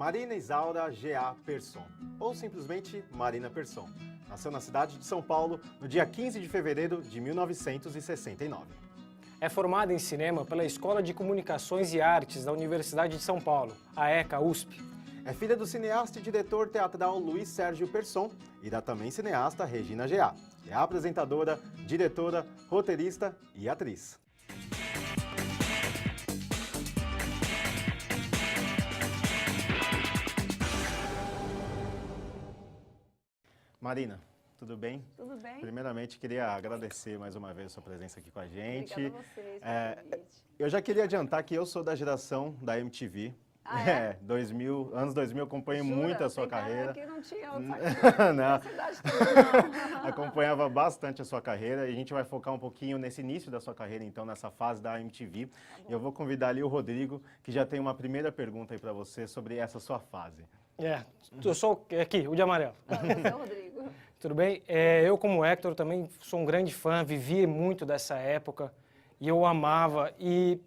Marina Isaura G.A. Persson, ou simplesmente Marina Persson, nasceu na cidade de São Paulo no dia 15 de fevereiro de 1969. É formada em cinema pela Escola de Comunicações e Artes da Universidade de São Paulo, a ECA-USP. É filha do cineasta e diretor teatral Luiz Sérgio Persson e da também cineasta Regina G.A. É apresentadora, diretora, roteirista e atriz. Marina, tudo bem? Tudo bem? Primeiramente, queria agradecer mais uma vez a sua presença aqui com a gente. Obrigada a vocês pelo convite. Eu já queria adiantar que eu sou da geração da MTV. Ah, é? 2000, anos 2000, acompanho Jura? muito a sua Tem cara carreira. que não tinha outra Não. cidade toda, não. Acompanhava bastante a sua carreira e a gente vai focar um pouquinho nesse início da sua carreira, então, nessa fase da MTV. E eu vou convidar ali o Rodrigo, que já tem uma primeira pergunta aí para você sobre essa sua fase. Eu sou aqui, o de amarelo. Você é o Rodrigo. Tudo bem? Eu, como Hector, também sou um grande fã, vivi muito dessa época e eu amava. E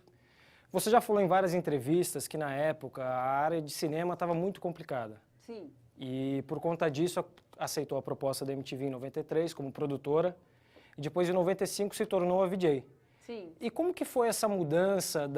você já falou em várias entrevistas que, na época, a área de cinema estava muito complicada. Sim. E, por conta disso, aceitou a proposta da MTV em 93 como produtora e depois, em 95, se tornou a VJ. Sim. E como que foi essa mudança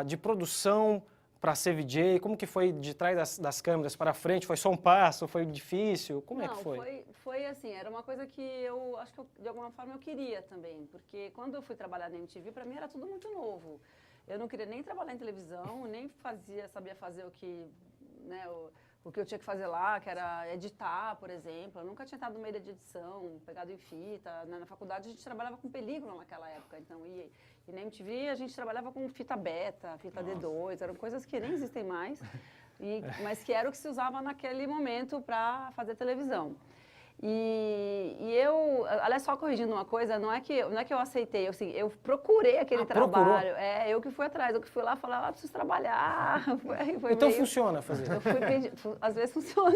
de produção para ser VJ? Como que foi de trás das câmeras para frente? Foi só um passo? Foi difícil? Como é que foi? Não, foi assim, era uma coisa que eu acho que de alguma forma eu queria também, porque quando eu fui trabalhar na MTV, para mim era tudo muito novo. Eu não queria nem trabalhar em televisão, nem sabia fazer o que eu tinha que fazer lá, que era editar, por exemplo. Eu nunca tinha estado no meio de edição, pegado em fita. Na faculdade a gente trabalhava com película naquela época, então e na MTV a gente trabalhava com fita beta, fita D2, eram coisas que nem existem mais, mas que era o que se usava naquele momento para fazer televisão. E eu, aliás, só corrigindo uma coisa, não é que eu aceitei, assim, eu procurei aquele trabalho. Eu que fui atrás, eu que fui lá falar, preciso trabalhar. Foi então meio... funciona fazer? Eu fui pedir, às vezes funciona.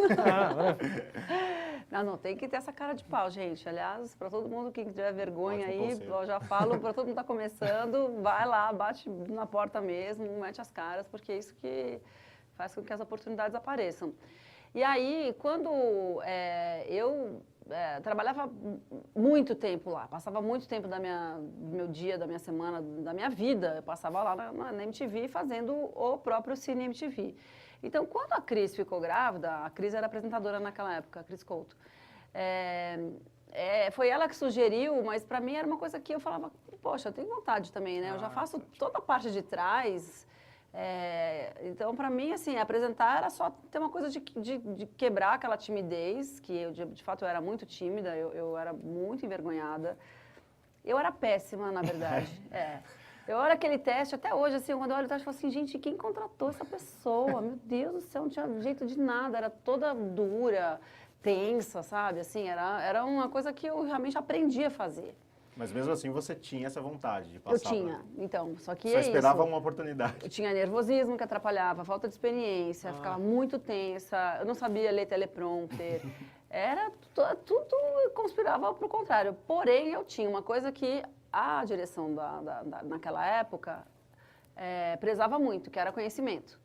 Não, tem que ter essa cara de pau, gente. Aliás, para todo mundo que tiver vergonha aí, eu já falo, para todo mundo que está começando, vai lá, bate na porta mesmo, mete as caras, porque é isso que faz com que as oportunidades apareçam. E aí, quando eu trabalhava muito tempo lá, passava muito tempo do meu dia, da minha semana, da minha vida, eu passava lá na MTV fazendo o próprio Cine MTV. Então, quando a Cris ficou grávida, a Cris era apresentadora naquela época, a Cris Couto, foi ela que sugeriu, mas para mim era uma coisa que eu falava, poxa, eu tenho vontade também, né? Eu já faço toda a parte de trás. Então, para mim, assim, apresentar era só ter uma coisa de quebrar aquela timidez, que eu, de fato, eu era muito tímida, eu era muito envergonhada. Eu era péssima, na verdade. Eu era aquele teste, até hoje, assim, quando eu olho o teste, eu falo assim, gente, quem contratou essa pessoa? Meu Deus do céu, não tinha jeito de nada, era toda dura, tensa, sabe? Assim, era uma coisa que eu realmente aprendi a fazer. Mas mesmo assim você tinha essa vontade de passar? Eu tinha, então, só que Só esperava uma oportunidade. Eu tinha nervosismo que atrapalhava, falta de experiência, ficava muito tensa, eu não sabia ler teleprompter, tudo conspirava para o contrário. Porém, eu tinha uma coisa que a direção naquela época prezava muito, que era conhecimento.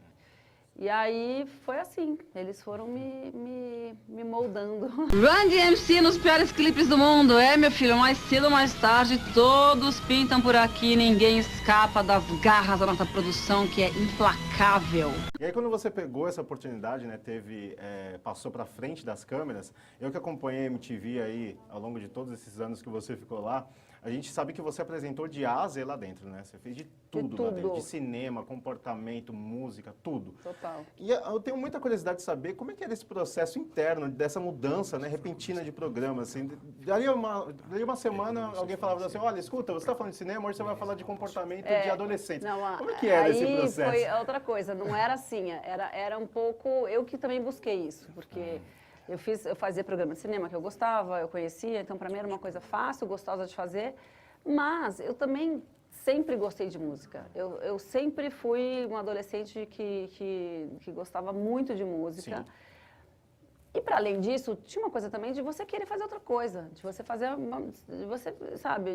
E aí foi assim, eles foram me moldando. Run DMC nos piores clipes do mundo. Meu filho, mais cedo ou mais tarde, todos pintam por aqui, ninguém escapa das garras da nossa produção, que é implacável. E aí quando você pegou essa oportunidade, né, passou para frente das câmeras, eu que acompanhei a MTV aí ao longo de todos esses anos que você ficou lá, a gente sabe que você apresentou de A a Z lá dentro, né? Você fez de tudo lá dentro, de cinema, comportamento, música, tudo. Total. E eu tenho muita curiosidade de saber como é que era esse processo interno, dessa mudança, né, repentina de programa, assim. Daí uma semana alguém falava assim, olha, escuta, você está falando de cinema, hoje você vai falar de comportamento de adolescentes. Como é que era esse processo? Aí foi outra coisa, não era assim, era um pouco, eu que também busquei isso, porque... Eu fazia programa de cinema que eu gostava, eu conhecia, então para mim era uma coisa fácil, gostosa de fazer, mas eu também sempre gostei de música. Eu sempre fui uma adolescente que gostava muito de música. Sim. E para além disso, tinha uma coisa também de você querer fazer outra coisa, de você fazer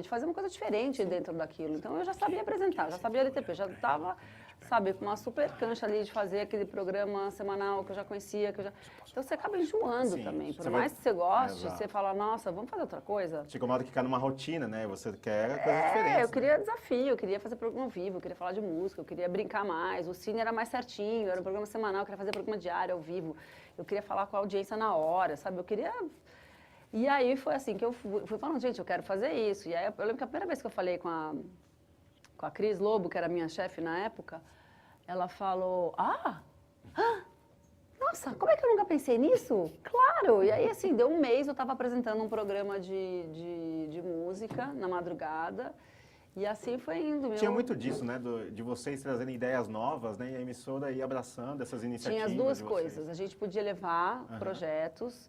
de fazer uma coisa diferente dentro daquilo. Então eu já sabia apresentar, já sabia LTP, já estava sabe, com uma super cancha ali de fazer aquele programa semanal que eu já conhecia, Então você acaba enjoando Sim, também. Por você mais vai- que você goste, Exato. você fala, nossa, vamos fazer outra coisa? Chega uma hora que cai numa rotina, né? Você quer coisas diferentes. Eu queria desafio, eu queria fazer programa ao vivo, eu queria falar de música, eu queria brincar mais. O Cine era mais certinho, era um programa semanal, eu queria fazer programa diário, ao vivo. Eu queria falar com a audiência na hora, sabe? Eu queria... E aí foi assim que eu fui falando, gente, eu quero fazer isso. E aí eu lembro que a primeira vez que eu falei com a Cris Lobo, que era minha chefe na época, ela falou, nossa, como é que eu nunca pensei nisso? Claro! E aí, assim, deu um mês, eu estava apresentando um programa de música na madrugada. E assim foi indo. Tinha muito disso, né? De vocês trazerem ideias novas, né? E a emissora ir abraçando essas iniciativas. Tinha as duas de vocês. coisas. A gente podia levar projetos,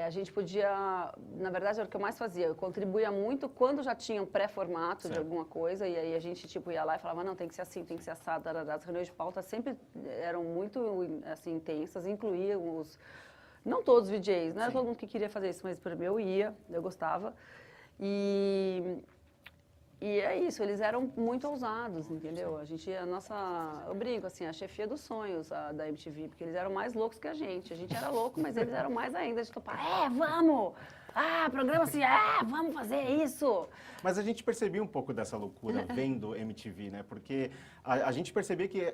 a gente podia... Na verdade, era o que eu mais fazia. Eu contribuía muito quando já tinha um pré-formato de alguma coisa. E aí a gente tipo, ia lá e falava, não, tem que ser assim, tem que ser assado. As reuniões de pauta sempre eram muito assim, intensas, incluíam os... Não todos os VJs, não era todo mundo que queria fazer isso, mas por mim eu ia, eu gostava. E é isso, eles eram muito ousados, entendeu? A gente, eu brinco assim, a chefia dos sonhos da MTV, porque eles eram mais loucos que a gente. A gente era louco, mas eles eram mais ainda de topar, vamos! Programa assim, vamos fazer isso! Mas a gente percebia um pouco dessa loucura vendo MTV, né? Porque a gente percebia que,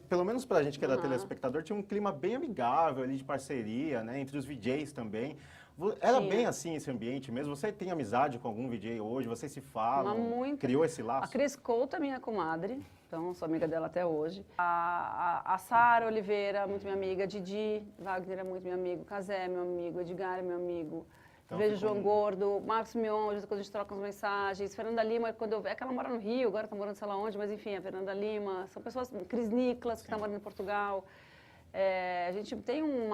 pelo menos pra gente que era telespectador, tinha um clima bem amigável ali de parceria, né? Entre os VJs também. Era bem assim esse ambiente mesmo? Você tem amizade com algum VJ hoje? Vocês se falam? Criou esse laço? A Cris Couto é minha comadre, então sou amiga dela até hoje. A Sara Oliveira, muito minha amiga. Didi Wagner é muito meu amigo. Casé é meu amigo. Edgar é meu amigo. Então, Vejo João Gordo, Marcos Mion, quando a gente troca as mensagens. Fernanda Lima, quando eu vejo, é que ela mora no Rio, agora está morando sei lá onde, mas enfim, a Fernanda Lima. São pessoas, Cris Niklas, que está morando em Portugal. A gente tem um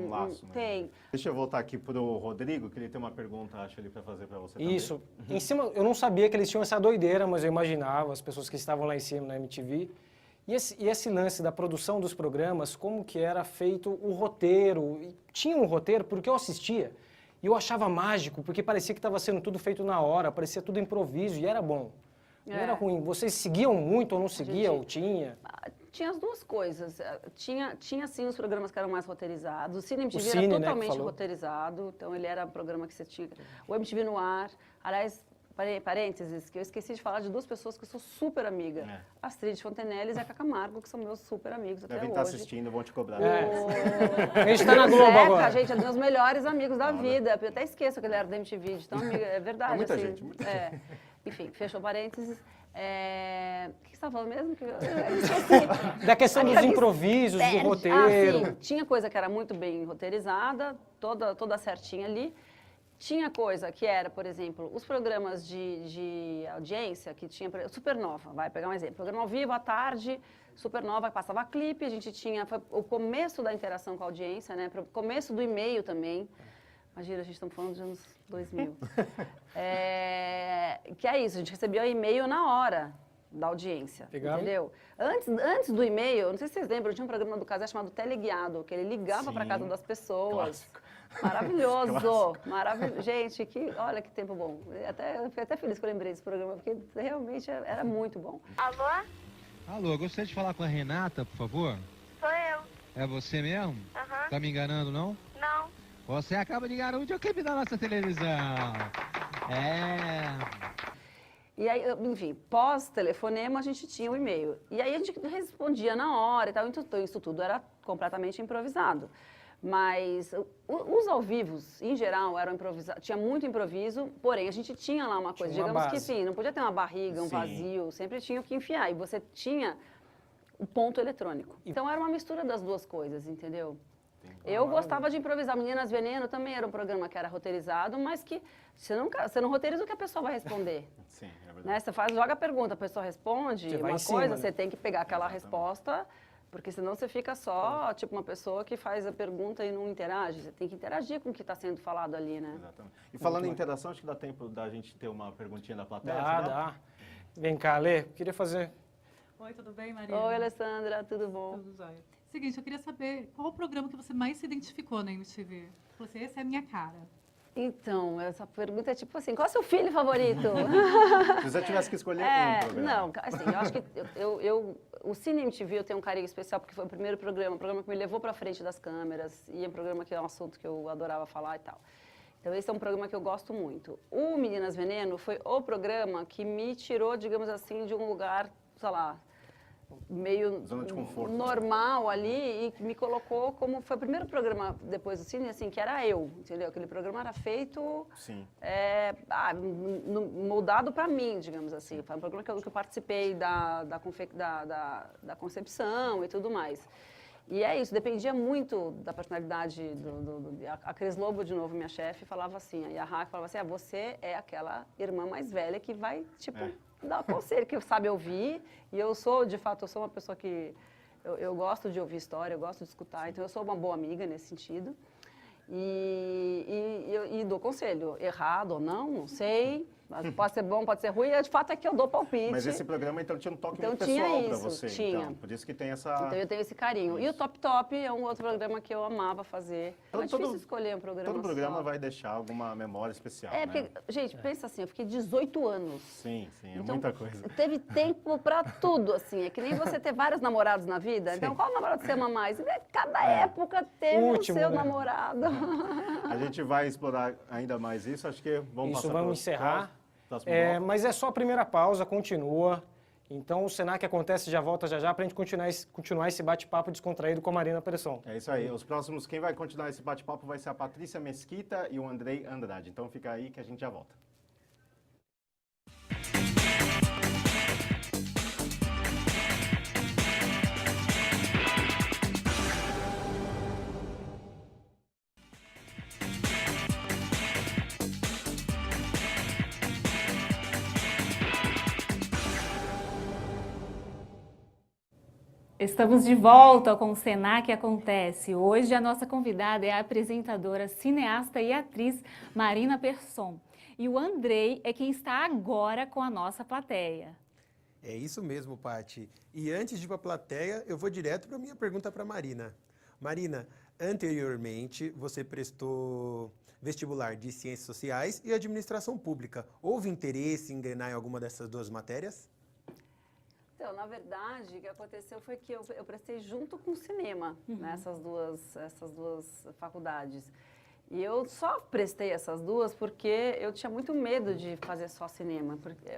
laço, né? Tem. Deixa eu voltar aqui para o Rodrigo, que ele tem uma pergunta, acho, ali para fazer para você Isso. também. Em cima, eu não sabia que eles tinham essa doideira, mas eu imaginava as pessoas que estavam lá em cima na MTV. E esse lance da produção dos programas, como que era feito o roteiro? E tinha um roteiro, porque eu assistia e eu achava mágico, porque parecia que estava sendo tudo feito na hora, parecia tudo improviso e era bom. Não era ruim. Vocês seguiam muito ou não seguiam? Ou tinha? Tinha as duas coisas. Tinha sim, os programas que eram mais roteirizados. O Cine MTV Cine, era né, totalmente roteirizado, então ele era um programa que você tinha... O MTV no ar. Aliás, parênteses, que eu esqueci de falar de duas pessoas que eu sou super amiga. A Astrid Fontenelles e a Cacá Margo, que são meus super amigos até Devem hoje. estar assistindo, vão te cobrar. A gente está na Globo agora. Gente, é dos meus melhores amigos da vida. Eu até esqueço que ele era da MTV, de tão amiga. É verdade. É muita assim, gente, muita Enfim, fechou parênteses. O que você estava falando mesmo? Eu esqueci. Da questão dos improvisos, do roteiro. Sim. Tinha coisa que era muito bem roteirizada, toda certinha ali. Tinha coisa que era, por exemplo, os programas de audiência, que tinha... Supernova, vai pegar um exemplo. Programa ao vivo, à tarde, Supernova, passava clipe, a gente tinha... Foi o começo da interação com a audiência, né? O começo do e-mail também. Imagina, a gente está falando dos anos 2000. Que é isso, a gente recebia o e-mail na hora da audiência, entendeu? Antes do e-mail, não sei se vocês lembram, tinha um programa do Casé chamado Teleguiado, que ele ligava para casa das pessoas. Clássico. Maravilhoso, maravilhoso. Gente, olha que tempo bom. Eu fiquei até feliz que eu lembrei desse programa, porque realmente era muito bom. Alô? Alô, eu gostaria de falar com a Renata, por favor. Sou eu. É você mesmo? Aham. Tá me enganando, não? Não. Você acaba de enganar o videoclipe da nossa televisão. E aí, enfim, pós-telefonema, a gente tinha o e-mail. E aí a gente respondia na hora e tal, então isso tudo era completamente improvisado. Mas os ao vivos, em geral, eram improvisados. Tinha muito improviso, porém a gente tinha lá uma coisa, digamos que sim, não podia ter uma barriga, um vazio, sempre tinha o que enfiar. E você tinha o ponto eletrônico. Então era uma mistura das duas coisas, entendeu? Eu gostava de improvisar. Meninas Veneno também era um programa que era roteirizado, mas que você não roteiriza o que a pessoa vai responder. Sim, é verdade. Né? Você joga a pergunta, a pessoa responde uma coisa, você tem que pegar aquela resposta, porque senão você fica só, tipo, uma pessoa que faz a pergunta e não interage. Você tem que interagir com o que está sendo falado ali, né? Exatamente. E falando em interação, acho que dá tempo da gente ter uma perguntinha da plateia. Dá. Vem cá, Lê, queria fazer... Oi, tudo bem, Marina? Oi, Alessandra, tudo bom? Tudo jóia. Seguinte, eu queria saber qual o programa que você mais se identificou na MTV? Você, esse é a minha cara. Então, essa pergunta é tipo assim, qual é o seu filho favorito? Se você tivesse que escolher um programa. Não, assim, eu acho que o Cine MTV eu tenho um carinho especial porque foi o primeiro programa, um programa que me levou para frente das câmeras e é um programa que é um assunto que eu adorava falar e tal. Então, esse é um programa que eu gosto muito. O Meninas Veneno foi o programa que me tirou, digamos assim, de um lugar, sei lá, meio Zona de conforto. normal ali e me colocou como... Foi o primeiro programa depois do Cine, assim, que era eu, entendeu? Aquele programa era feito... Sim. moldado para mim, digamos assim. Foi um programa que eu participei da concepção e tudo mais. E é isso, dependia muito da personalidade a Cris Lobo, de novo, minha chefe, falava assim, a Yahá falava assim, você é aquela irmã mais velha que vai, tipo, dar conselho, que sabe ouvir. E eu sou, de fato, eu sou uma pessoa que... Eu gosto de ouvir história, eu gosto de escutar, então eu sou uma boa amiga nesse sentido. E dou conselho, errado ou não sei. Pode ser bom, pode ser ruim, de fato é que eu dou palpite. Mas esse programa, então, tinha um toque Então, muito tinha pessoal para isso, você. tinha. Então, por isso que tem essa... Então eu tenho esse carinho. E o Top Top é um outro programa que eu amava fazer. Não é difícil escolher um programa Todo programa só. vai deixar alguma memória especial, É, né? porque, gente, pensa assim, eu fiquei 18 anos. Sim, sim, é Então, muita coisa. Teve tempo pra tudo, assim. É que nem você ter vários namorados na vida. Então, qual namorado você ama mais? Cada época teve o seu namorado. A gente vai explorar ainda mais isso. Acho que vamos Isso, passar vamos encerrar. próximo bloco. Mas é só a primeira pausa, continua. Então o Senac Acontece já volta já para a gente continuar esse bate-papo descontraído com a Marina Persson. É isso aí. Os próximos, quem vai continuar esse bate-papo vai ser a Patrícia Mesquita e o Andrei Andrade. Então fica aí que a gente já volta. Estamos de volta com o Senac Acontece. Hoje a nossa convidada é a apresentadora, cineasta e atriz Marina Persson. E o Andrei é quem está agora com a nossa plateia. É isso mesmo, Paty. E antes de ir para a plateia, eu vou direto para a minha pergunta para a Marina. Marina, anteriormente você prestou vestibular de Ciências Sociais e Administração Pública. Houve interesse em engrenar em alguma dessas duas matérias? Então, na verdade, o que aconteceu foi que eu prestei junto com o cinema, né, essas duas faculdades. E eu só prestei essas duas porque eu tinha muito medo de fazer só cinema. Porque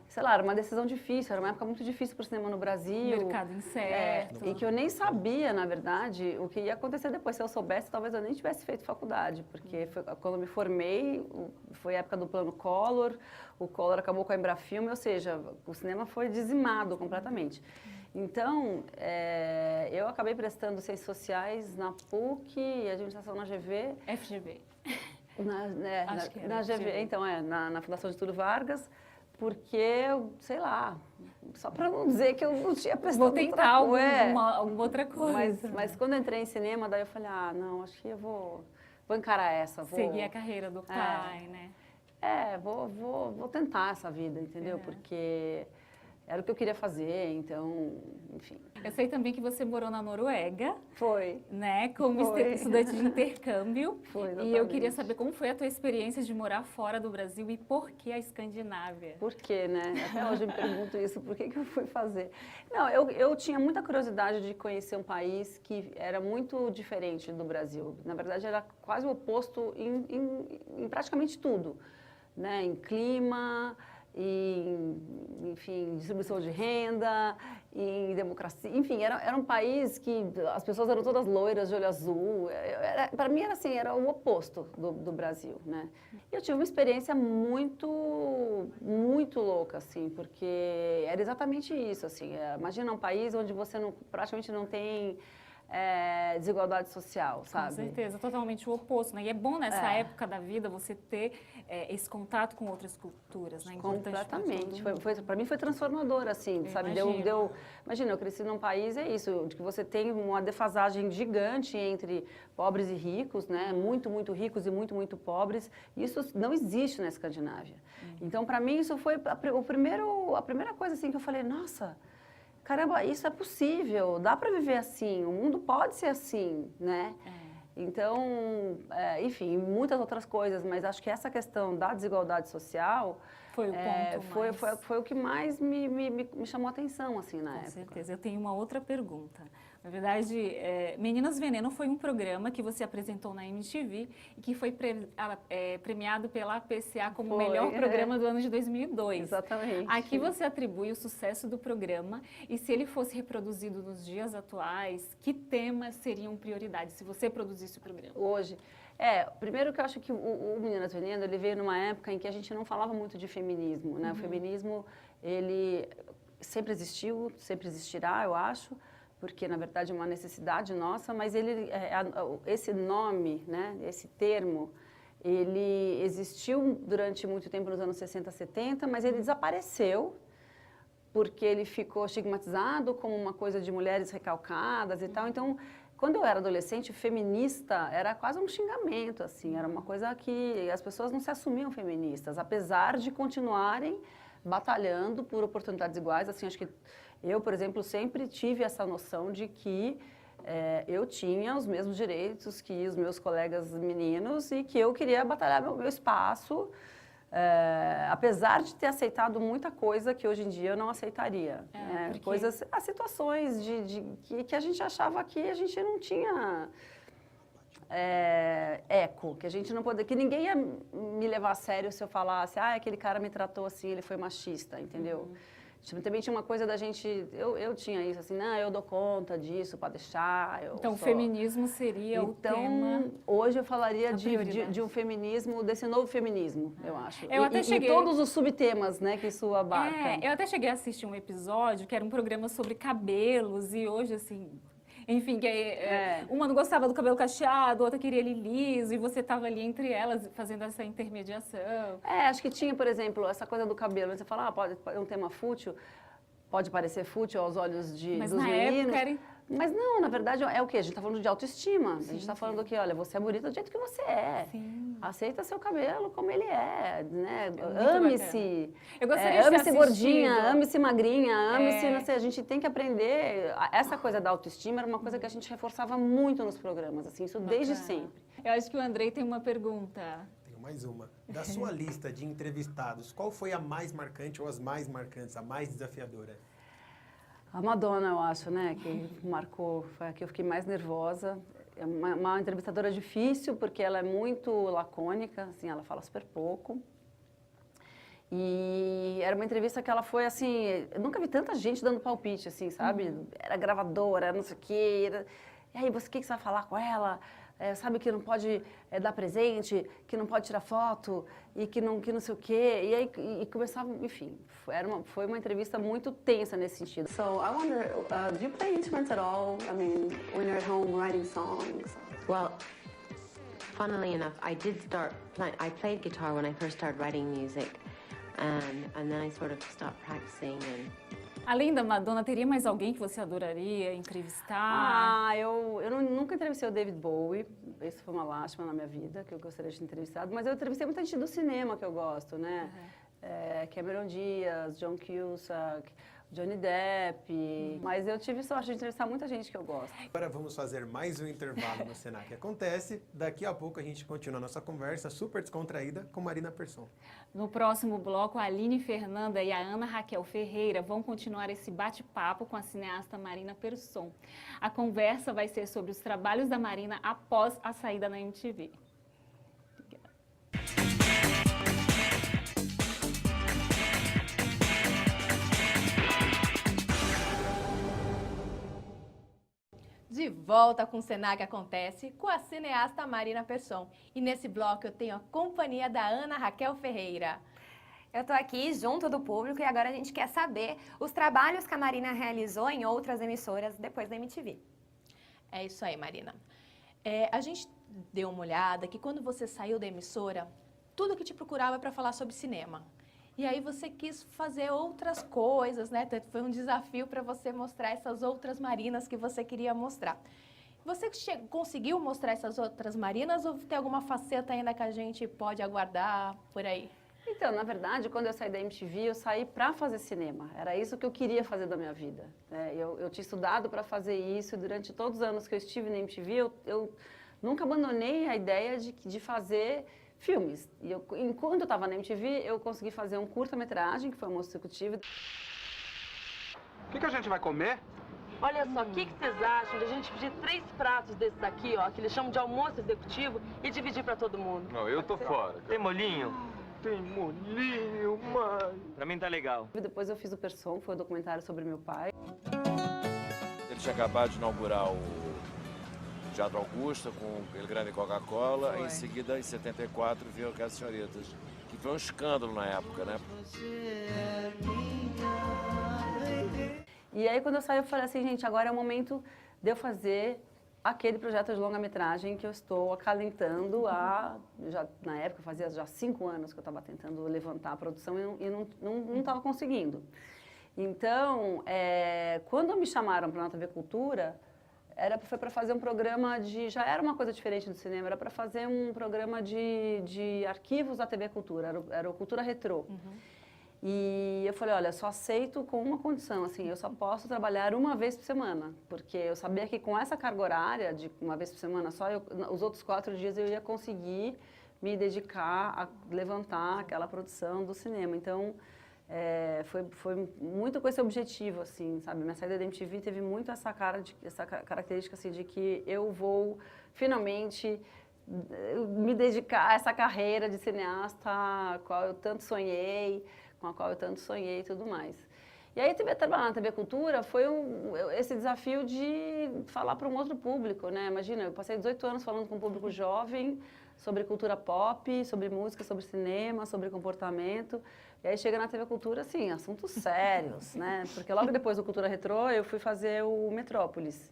sei lá, era uma decisão difícil, era uma época muito difícil para o cinema no Brasil. Mercado incerto. E que eu nem sabia, na verdade, o que ia acontecer depois. Se eu soubesse, talvez eu nem tivesse feito faculdade, porque quando eu me formei, foi a época do Plano Collor, o Collor acabou com a Embrafilme, ou seja, o cinema foi dizimado completamente. Então, eu acabei prestando Ciências Sociais na PUC e Administração na GV. FGV. Acho que era na GV, então, na Fundação Getúlio Vargas. Porque, sei lá, só para não dizer que eu não tinha prestado Vou tentar alguma outra coisa. Mas quando eu entrei em cinema, daí eu falei, não, acho que eu vou encarar essa. Seguir a carreira do pai, né? Vou tentar essa vida, entendeu? Porque era o que eu queria fazer, então, enfim. Eu sei também que você morou na Noruega. Foi. Né? Como estudante de intercâmbio. Foi, exatamente. E eu queria saber como foi a tua experiência de morar fora do Brasil e por que a Escandinávia? Por quê, né? Até hoje eu me pergunto isso, por que eu fui fazer? Não, eu tinha muita curiosidade de conhecer um país que era muito diferente do Brasil. Na verdade, era quase o oposto em praticamente tudo, né? Em clima, enfim, distribuição de renda, em democracia, enfim, era um país que as pessoas eram todas loiras, de olho azul. Para mim era assim, era o oposto do Brasil, né? E eu tive uma experiência muito louca, assim, porque era exatamente isso, assim. Imagina um país onde você praticamente não tem desigualdade social, sabe? Com certeza, totalmente o oposto, né? E é bom nessa época da vida você ter esse contato com outras culturas, né? Completamente. Para mim foi transformador, assim, sabe? Imagina, eu cresci num país, é isso, de que você tem uma defasagem gigante entre pobres e ricos, né? Muito, muito ricos e muito, muito pobres. Isso não existe na Escandinávia. Então, para mim, isso foi a primeira coisa, assim, que eu falei, nossa, caramba, isso é possível, dá para viver assim, o mundo pode ser assim, né? Então, enfim, muitas outras coisas, mas acho que essa questão da desigualdade social Foi o ponto foi o que mais me chamou a atenção, assim, na época. Com certeza. Eu tenho uma outra pergunta. Na verdade, Meninas Veneno foi um programa que você apresentou na MTV e que foi premiado pela APCA como o melhor programa do ano de 2002. Exatamente. Aqui você atribui o sucesso do programa e se ele fosse reproduzido nos dias atuais, que temas seriam prioridade se você produzisse o programa? Hoje, primeiro que eu acho que o Meninas Veneno, ele veio numa época em que a gente não falava muito de feminismo, né? O feminismo, ele sempre existiu, sempre existirá, eu acho, porque na verdade é uma necessidade nossa, mas esse nome, né, esse termo, ele existiu durante muito tempo nos anos 60, 70, mas ele desapareceu porque ele ficou estigmatizado como uma coisa de mulheres recalcadas e tal. Então, quando eu era adolescente, feminista era quase um xingamento, assim, era uma coisa que as pessoas não se assumiam feministas, apesar de continuarem batalhando por oportunidades iguais. Assim, acho que eu, por exemplo, sempre tive essa noção de que eu tinha os mesmos direitos que os meus colegas meninos e que eu queria batalhar meu espaço, apesar de ter aceitado muita coisa que hoje em dia eu não aceitaria. Coisas, situações que a gente achava que a gente não tinha eco, que a gente não poderia, que ninguém ia me levar a sério se eu falasse, aquele cara me tratou assim, ele foi machista, entendeu? Também tinha uma coisa da gente, eu tinha isso, assim, não, eu dou conta disso, pode deixar. Então, o feminismo seria o tema. Hoje eu falaria de um feminismo, desse novo feminismo, eu acho. Eu até cheguei... E todos os subtemas, né, que isso abarca. Eu até cheguei a assistir um episódio que era um programa sobre cabelos e hoje, assim... Enfim, uma não gostava do cabelo cacheado, outra queria ele liso, e você estava ali entre elas fazendo essa intermediação. Acho que tinha, por exemplo, essa coisa do cabelo. Você fala, pode é um tema fútil, pode parecer fútil aos olhos dos meninos. Mas na época era... Mas não, na verdade é o quê? A gente está falando de autoestima. A gente está falando que, olha, você é bonita do jeito que você é. Sim. Aceita seu cabelo como ele é, né? Ame-se. Eu gostaria de ame-se gordinha, ame-se magrinha, ame-se... A gente tem que aprender... Essa coisa da autoestima era uma coisa que a gente reforçava muito nos programas, assim, isso desde sempre. Eu acho que o Andrei tem uma pergunta. Tenho mais uma. Da sua lista de entrevistados, qual foi a mais marcante ou as mais marcantes, a mais desafiadora? A Madonna, eu acho, né, que marcou, foi a que eu fiquei mais nervosa. É uma entrevistadora difícil, porque ela é muito lacônica, assim, ela fala super pouco. E era uma entrevista que ela foi, assim, eu nunca vi tanta gente dando palpite, assim, sabe? Era gravadora, não sei o quê. E aí, o que você vai falar com ela? Sabe que não pode dar presente, que não pode tirar foto, e que não sei o quê. E aí começava, enfim, foi uma entrevista muito tensa nesse sentido. So I wonder, do you play instruments at all? I mean, when you're at home writing songs? Well, funnily enough, I did start playing. I played guitar when I first started writing music, and then I sort of stopped practicing. Além da Madonna, teria mais alguém que você adoraria entrevistar? Eu nunca entrevistei o David Bowie. Isso foi uma lástima na minha vida, que eu gostaria de ter entrevistado. Mas eu entrevistei muita gente do cinema que eu gosto, né? Cameron Diaz, John Cusack, Johnny Depp. Mas eu tive sorte de entrevistar muita gente que eu gosto. Agora vamos fazer mais um intervalo no Senac Acontece. Daqui a pouco a gente continua a nossa conversa super descontraída com Marina Persson. No próximo bloco, a Aline Fernanda e a Ana Raquel Ferreira vão continuar esse bate-papo com a cineasta Marina Persson. A conversa vai ser sobre os trabalhos da Marina após a saída na MTV. De volta com o Senac Acontece, com a cineasta Marina Persson. E nesse bloco eu tenho a companhia da Ana Raquel Ferreira. Eu tô aqui junto do público e agora a gente quer saber os trabalhos que a Marina realizou em outras emissoras depois da MTV. É isso aí, Marina. A gente deu uma olhada que quando você saiu da emissora, tudo que te procurava para falar sobre cinema. E aí você quis fazer outras coisas, né? Foi um desafio para você mostrar essas outras Marinas que você queria mostrar. Você conseguiu mostrar essas outras Marinas ou tem alguma faceta ainda que a gente pode aguardar por aí? Então, na verdade, quando eu saí da MTV, eu saí para fazer cinema. Era isso que eu queria fazer da minha vida. Eu tinha estudado para fazer isso e durante todos os anos que eu estive na MTV, eu nunca abandonei a ideia de fazer filmes. E enquanto eu estava na MTV, eu consegui fazer um curta-metragem, que foi Almoço Executivo. O que a gente vai comer? Olha só, o que vocês acham de a gente pedir 3 pratos desses aqui, ó, que eles chamam de almoço executivo, e dividir pra todo mundo? Não, eu tô fora. Tem molinho? Tem molinho, mãe. Pra mim tá legal. Depois eu fiz o Person, foi um documentário sobre meu pai. Ele tinha acabado de inaugurar o Teatro Augusta com aquele grande Coca-Cola. Em seguida, em 74, veio Aquelas Senhoritas, que foi um escândalo na época, né? E aí, quando eu saí, eu falei assim, gente, agora é o momento de eu fazer aquele projeto de longa-metragem que eu estou acalentando na época, fazia já 5 anos que eu estava tentando levantar a produção e não estava conseguindo. Então, quando me chamaram para a TV Cultura, foi para fazer um programa já era uma coisa diferente do cinema, era para fazer um programa de arquivos da TV Cultura, era o Cultura Retrô. E eu falei, olha, só aceito com uma condição, assim, eu só posso trabalhar uma vez por semana, porque eu sabia que com essa carga horária de uma vez por semana só, os outros 4 dias eu ia conseguir me dedicar a levantar aquela produção do cinema. Então, foi muito com esse objetivo, assim, sabe? Minha saída da MTV teve muito essa característica, assim, de que eu vou finalmente me dedicar a essa carreira de cineasta a qual eu tanto sonhei, com a qual eu tanto sonhei e tudo mais. E aí, trabalhar na TV Cultura foi esse desafio de falar para um outro público, né? Imagina, eu passei 18 anos falando com um público jovem sobre cultura pop, sobre música, sobre cinema, sobre comportamento. E aí chega na TV Cultura, assim, assuntos sérios, né? Porque logo depois do Cultura Retrô, eu fui fazer o Metrópolis.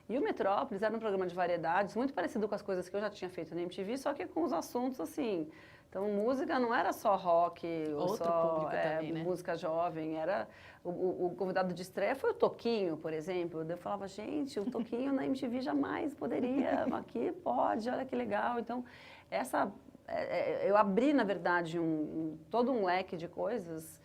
E o Metrópolis era um programa de variedades, muito parecido com as coisas que eu já tinha feito na MTV, só que com os assuntos, assim... Então, música não era só rock, ou Outro só público também, né? música jovem, era... O convidado de estreia foi o Toquinho, por exemplo. Eu falava, gente, o Toquinho na MTV jamais poderia, aqui pode, olha que legal. Então, eu abri, na verdade, todo um leque de coisas.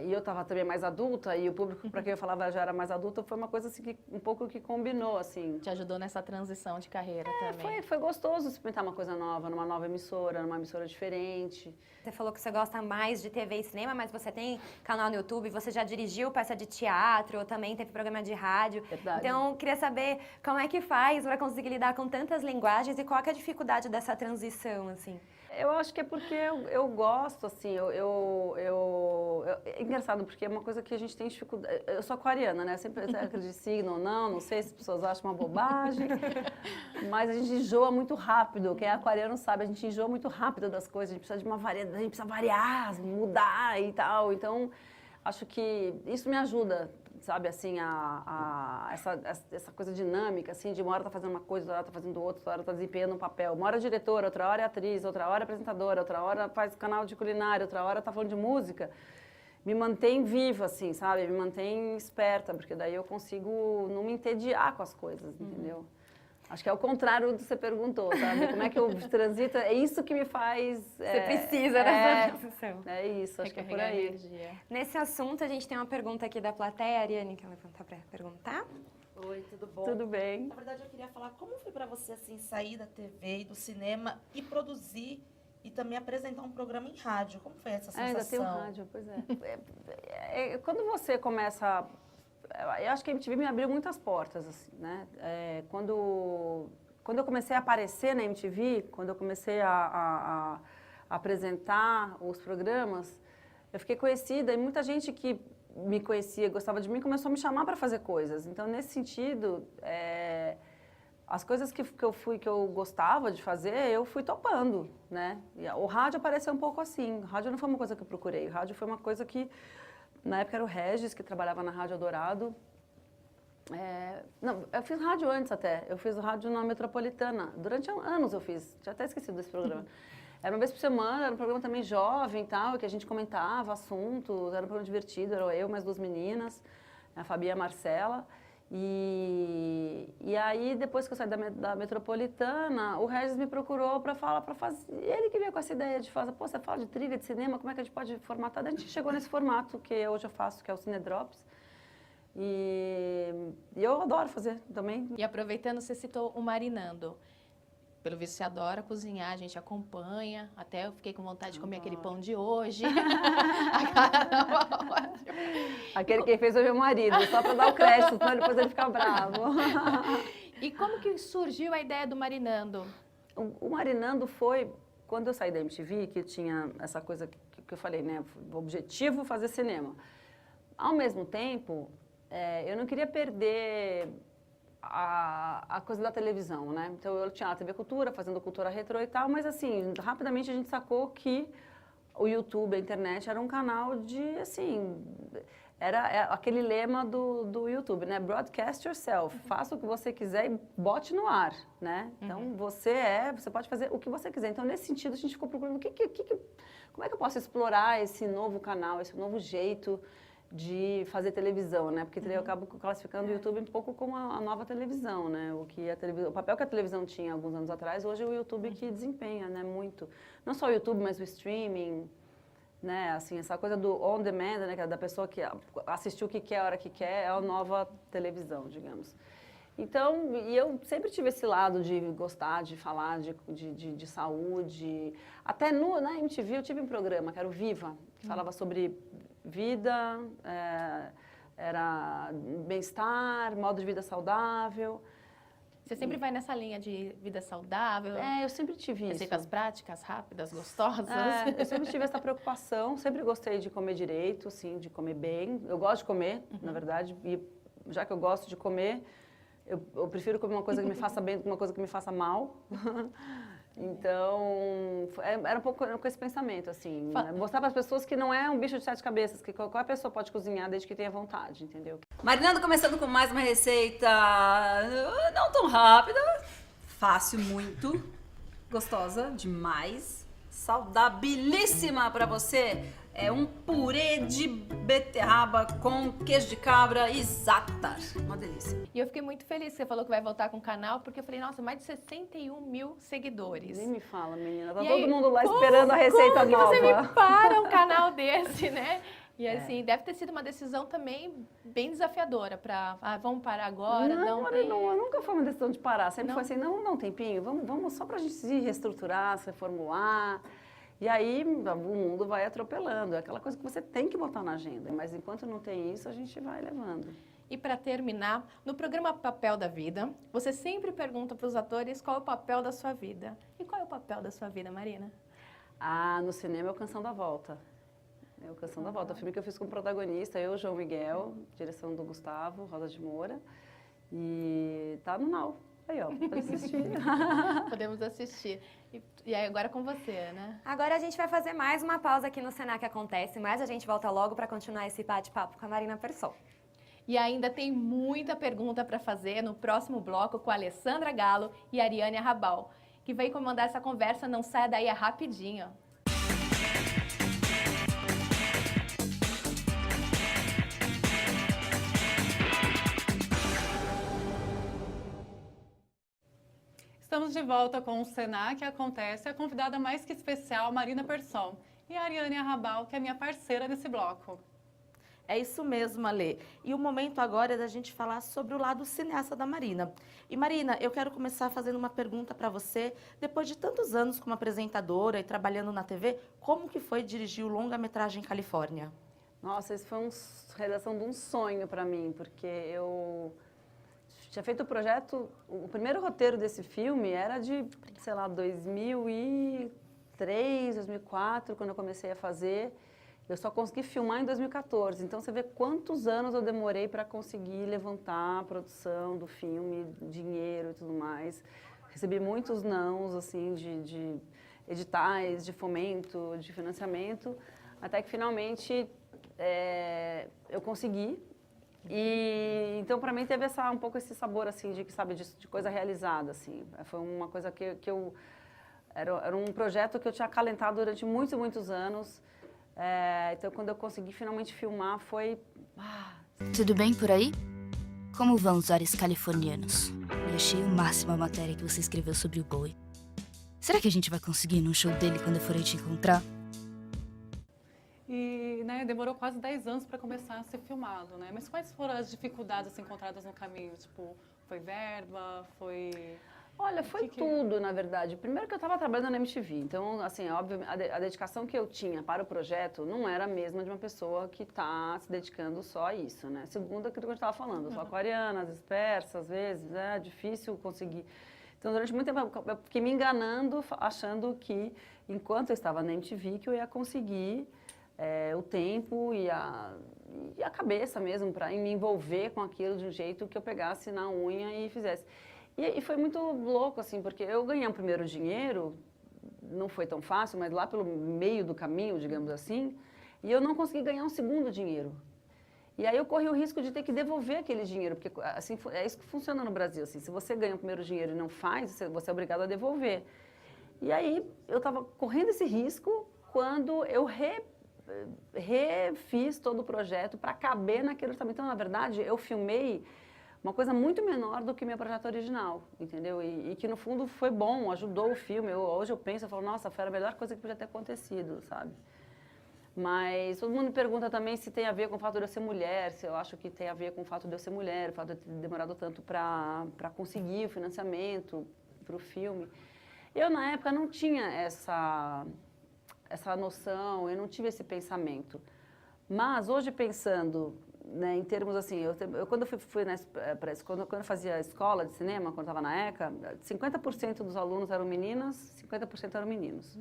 E eu estava também mais adulta, e o público para quem eu falava já era mais adulta, foi uma coisa assim, um pouco que combinou, assim. Te ajudou nessa transição de carreira também. Foi gostoso experimentar uma coisa nova, numa nova emissora, numa emissora diferente. Você falou que você gosta mais de TV e cinema, mas você tem canal no YouTube, você já dirigiu peça de teatro, também teve programa de rádio. Verdade. Então, queria saber como é que faz para conseguir lidar com tantas linguagens e qual que é a dificuldade dessa transição, assim? Eu acho que é porque eu gosto, assim, é engraçado, porque é uma coisa que a gente tem dificuldade. Eu sou aquariana, né? Sempre acredito de signo ou não sei se as pessoas acham uma bobagem, mas a gente enjoa muito rápido. Quem é aquariano sabe, a gente enjoa muito rápido das coisas, a gente precisa de uma variedade, a gente precisa variar, mudar e tal. Então, acho que isso me ajuda, sabe, assim, essa coisa dinâmica, assim, de uma hora tá fazendo uma coisa, outra hora tá fazendo outra, outra hora tá desempenhando um papel. Uma hora é diretora, outra hora é atriz, outra hora é apresentadora, outra hora faz canal de culinária, outra hora tá falando de música. Me mantém viva, assim, sabe? Me mantém esperta, porque daí eu consigo não me entediar com as coisas, entendeu? Acho que é o contrário do que você perguntou, sabe? Como é que eu transito? É isso que me faz... Você precisa dessa transição. É isso, acho que é por aí. Energia. Nesse assunto, a gente tem uma pergunta aqui da plateia. A Ariane quer levantar para perguntar? Oi, tudo bom? Tudo bem. Na verdade, eu queria falar como foi para você, assim, sair da TV e do cinema e produzir e também apresentar um programa em rádio. Como foi essa sensação? Ainda tem um rádio, pois é. Quando você começa... Eu acho que a MTV me abriu muitas portas, assim, né? Quando eu comecei a aparecer na MTV, quando eu comecei a apresentar os programas, eu fiquei conhecida e muita gente que me conhecia, gostava de mim, começou a me chamar para fazer coisas. Então, nesse sentido, as coisas que eu gostava de fazer, eu fui topando, né? E o rádio apareceu um pouco assim. O rádio não foi uma coisa que eu procurei. O rádio foi uma coisa que... Na época era o Regis, que trabalhava na Rádio Eldorado. Não, eu fiz rádio antes até. Eu fiz rádio na Metropolitana. Durante anos eu fiz. Tinha até esquecido desse programa. Era uma vez por semana, era um programa também jovem e tal, que a gente comentava assuntos. Era um programa divertido, era eu mais 2 meninas, a Fabi e a Marcela. E aí, depois que eu saí da Metropolitana, o Regis me procurou para fazer. Ele que veio com essa ideia de fazer, pô, você fala de trilha de cinema, como é que a gente pode formatar? Daí a gente chegou nesse formato que hoje eu faço, que é o Cine Drops. E eu adoro fazer também. E aproveitando, você citou o marinando. Pelo visto, você adora cozinhar, a gente acompanha. Até eu fiquei com vontade de comer aquele pão de hoje. Aquele que fez foi meu marido, só para dar o crédito, senão depois ele fica bravo. E como que surgiu a ideia do marinando? O marinando foi quando eu saí da MTV, que tinha essa coisa que eu falei, né? O objetivo fazer cinema. Ao mesmo tempo, eu não queria perder a coisa da televisão, né? Então eu tinha a TV Cultura, fazendo cultura retrô e tal, mas assim, rapidamente a gente sacou que o YouTube, a internet, era um canal de, assim, era aquele lema do YouTube, né? Broadcast yourself, faça o que você quiser e bote no ar, né? Então você pode fazer o que você quiser. Então nesse sentido a gente ficou procurando como é que eu posso explorar esse novo canal, esse novo jeito de fazer televisão, né? Porque eu acabo classificando o YouTube um pouco como a nova televisão, né? O papel que a televisão tinha alguns anos atrás, hoje é o YouTube que desempenha, né? Muito. Não só o YouTube, mas o streaming, né? Assim, essa coisa do on demand, né? Que é da pessoa que assistiu o que quer, a hora que quer, é a nova televisão, digamos. Então, e eu sempre tive esse lado de gostar, de falar de saúde. Até na MTV eu tive um programa, que era o Viva, que falava sobre vida, era bem-estar, modo de vida saudável. Você sempre vai nessa linha de vida saudável? Eu sempre tive isso. Receitas práticas, rápidas, gostosas? Eu sempre tive essa preocupação, sempre gostei de comer direito, assim, de comer bem. Eu gosto de comer, na verdade, e já que eu gosto de comer, eu prefiro comer uma coisa que me faça bem do que uma coisa que me faça mal. Então, era um pouco com esse pensamento, assim, né? Mostrar para as pessoas que não é um bicho de 7 cabeças, que qualquer pessoa pode cozinhar desde que tenha vontade, entendeu? Marinando, começando com mais uma receita não tão rápida, fácil muito, gostosa demais, saudabilíssima para você. É um purê de beterraba com queijo de cabra e za'atar. Uma delícia. E eu fiquei muito feliz que você falou que vai voltar com o canal, porque eu falei, nossa, mais de 61 mil seguidores. Nem me fala, menina. Tá E todo aí, mundo lá esperando a receita como nova. Que você me para um canal desse, né? E assim, deve ter sido uma decisão também bem desafiadora para, vamos parar agora? Não, nunca foi uma decisão de parar. Sempre foi assim, não dá um tempinho, vamos só pra gente se reestruturar, se reformular. E aí o mundo vai atropelando, é aquela coisa que você tem que botar na agenda, mas enquanto não tem isso, a gente vai levando. E para terminar, no programa Papel da Vida, você sempre pergunta para os atores qual é o papel da sua vida. E qual é o papel da sua vida, Marina? No cinema é o Canção da Volta. É o Canção da Volta, o filme que eu fiz como protagonista, eu, João Miguel, direção do Gustavo, Rosa de Moura, e tá no Now. Aí, ó, pra assistir. Podemos assistir. E aí, agora com você, né? Agora a gente vai fazer mais uma pausa aqui no Senac Acontece, mas a gente volta logo para continuar esse bate-papo com a Marina Persson. E ainda tem muita pergunta para fazer no próximo bloco com a Alessandra Galo e a Ariane Arrabal, que vem comandar essa conversa. Não saia daí, é rapidinho. Estamos de volta com o Senac Acontece, a convidada mais que especial, Marina Persson, e a Ariane Arrabal, que é minha parceira nesse bloco. É isso mesmo, Alê. E o momento agora é da gente falar sobre o lado cineasta da Marina. E Marina, eu quero começar fazendo uma pergunta para você. Depois de tantos anos como apresentadora e trabalhando na TV, como que foi dirigir o longa-metragem Califórnia? Nossa, isso foi uma realização de um sonho para mim, porque eu tinha feito o projeto, o primeiro roteiro desse filme era de, sei lá, 2003, 2004, quando eu comecei a fazer. Eu só consegui filmar em 2014, então você vê quantos anos eu demorei para conseguir levantar a produção do filme, dinheiro e tudo mais. Recebi muitos nãos, assim, de editais, de fomento, de financiamento, até que finalmente eu consegui. E então para mim teve um pouco esse sabor assim de coisa realizada, assim. Foi uma coisa que eu era um projeto que eu tinha acalentado durante muitos anos. Então quando eu consegui finalmente filmar foi Tudo bem por aí? Como vão os ares californianos? E achei o máximo a matéria que você escreveu sobre o Bowie. Será que a gente vai conseguir ir num show dele quando eu for aí te encontrar? E na demorou quase 10 anos para começar a ser filmado, né? Mas quais foram as dificuldades assim, encontradas no caminho? Tipo, foi verba, foi... Olha, foi tudo, na verdade. Primeiro que eu estava trabalhando na MTV, então, assim, óbvio, a dedicação que eu tinha para o projeto não era a mesma de uma pessoa que está se dedicando só a isso, né? Segundo aquilo que eu estava falando, eu sou aquariana, dispersa, às vezes, é difícil conseguir. Então, durante muito tempo, eu fiquei me enganando, achando que, enquanto eu estava na MTV, que eu ia conseguir o tempo e a cabeça mesmo para me envolver com aquilo de um jeito que eu pegasse na unha e fizesse. E foi muito louco, assim, porque eu ganhei um primeiro dinheiro, não foi tão fácil, mas lá pelo meio do caminho, digamos assim, e eu não consegui ganhar um segundo dinheiro. E aí eu corri o risco de ter que devolver aquele dinheiro, porque assim, é isso que funciona no Brasil, assim, se você ganha o primeiro dinheiro e não faz, você é obrigado a devolver. E aí eu estava correndo esse risco quando eu refiz todo o projeto para caber naquele orçamento. Então, na verdade, eu filmei uma coisa muito menor do que meu projeto original, entendeu? E que, no fundo, foi bom, ajudou o filme. Hoje eu penso, eu falo, nossa, foi a melhor coisa que podia ter acontecido, sabe? Mas todo mundo me pergunta também se tem a ver com o fato de eu ser mulher, se eu acho que tem a ver com o fato de eu ser mulher, o fato de eu ter demorado tanto para conseguir o financiamento para o filme. Eu, na época, não tinha essa noção, eu não tive esse pensamento. Mas, hoje, pensando, né, em termos assim, quando eu quando eu fazia escola de cinema, quando eu estava na ECA, 50% dos alunos eram meninas, 50% eram meninos.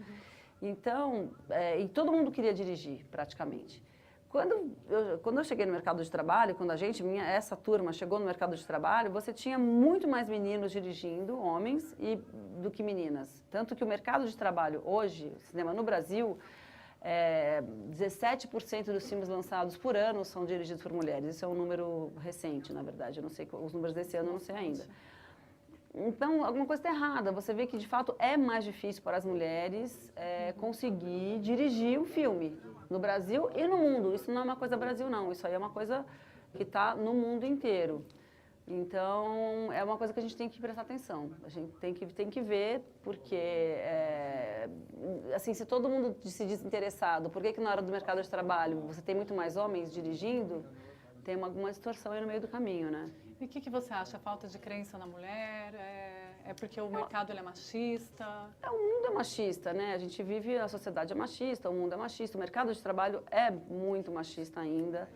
Então, e todo mundo queria dirigir, praticamente. Quando eu cheguei no mercado de trabalho, quando essa turma chegou no mercado de trabalho, você tinha muito mais meninos dirigindo, homens, do que meninas. Tanto que o mercado de trabalho hoje, cinema no Brasil, 17% dos filmes lançados por ano são dirigidos por mulheres. Isso é um número recente, na verdade. Eu não sei, os números desse ano eu não sei ainda. Então, alguma coisa está errada. Você vê que, de fato, é mais difícil para as mulheres conseguir dirigir um filme no Brasil e no mundo. Isso não é uma coisa Brasil, não. Isso aí é uma coisa que está no mundo inteiro. Então, é uma coisa que a gente tem que prestar atenção. A gente tem que ver, porque, assim, se todo mundo se diz interessado, por que na hora do mercado de trabalho você tem muito mais homens dirigindo, tem alguma distorção aí no meio do caminho, né? E o que você acha? Falta de crença na mulher? É porque o mercado ele é machista? O mundo é machista, né? A gente vive, a sociedade é machista, o mundo é machista, o mercado de trabalho é muito machista ainda.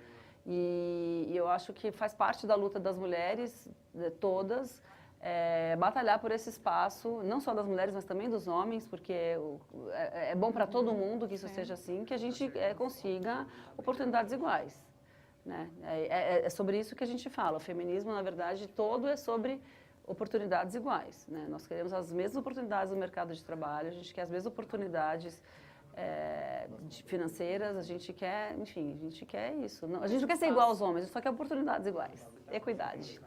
E eu acho que faz parte da luta das mulheres, todas, batalhar por esse espaço, não só das mulheres, mas também dos homens, porque é bom para todo mundo que isso seja assim, que a gente consiga oportunidades iguais. Né? É sobre isso que a gente fala. O feminismo, na verdade, todo é sobre oportunidades iguais. Né? Nós queremos as mesmas oportunidades no mercado de trabalho, a gente quer as mesmas oportunidades financeiras, a gente quer, enfim, a gente quer isso. A gente não quer ser igual aos homens, a gente só quer oportunidades iguais. Equidade.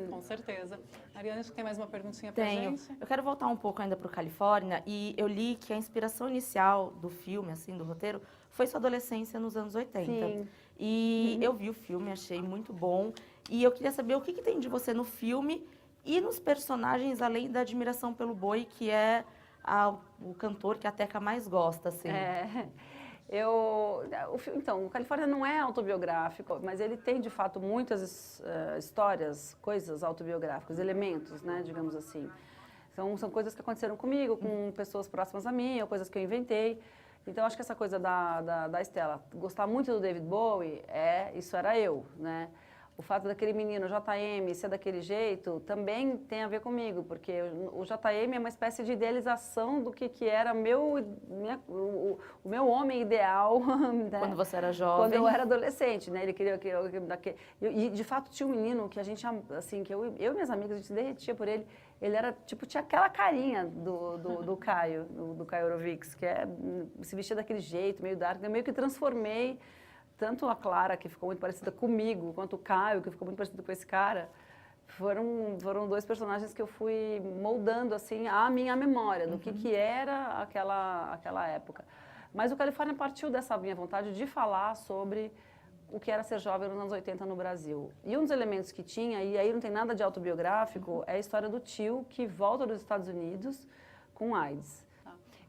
Com certeza. Ariana, acho que tem mais uma perguntinha pra gente. Eu quero voltar um pouco ainda para o Califórnia, e eu li que a inspiração inicial do filme, assim, do roteiro, foi sua adolescência nos anos 80. Sim. E eu vi o filme, achei muito bom. E eu queria saber o que tem de você no filme e nos personagens, além da admiração pelo Boi, que é o cantor que a Teca mais gosta, assim. Então, o Califórnia não é autobiográfico, mas ele tem, de fato, muitas histórias, coisas autobiográficas, elementos, né, digamos assim. São coisas que aconteceram comigo, com pessoas próximas a mim, ou coisas que eu inventei. Então, acho que essa coisa da Estela gostar muito do David Bowie, isso era eu, né? O fato daquele menino, JM, ser daquele jeito, também tem a ver comigo, porque o JM é uma espécie de idealização do que era o meu homem ideal. Né? Quando você era jovem. Quando eu era adolescente, né? Ele queria que e, de fato, tinha um menino que a gente, assim, que eu e minhas amigas, a gente se derretia por ele. Ele era, tipo, tinha aquela carinha do Caio, do Caio Orovics, que se vestia daquele jeito, meio dark. Eu meio que transformei tanto a Clara, que ficou muito parecida comigo, quanto o Caio, que ficou muito parecido com esse cara. Foram dois personagens que eu fui moldando, assim, a minha memória do que era aquela época. Mas o Califórnia partiu dessa minha vontade de falar sobre o que era ser jovem nos anos 80 no Brasil. E um dos elementos que tinha, e aí não tem nada de autobiográfico, é a história do tio que volta dos Estados Unidos com AIDS.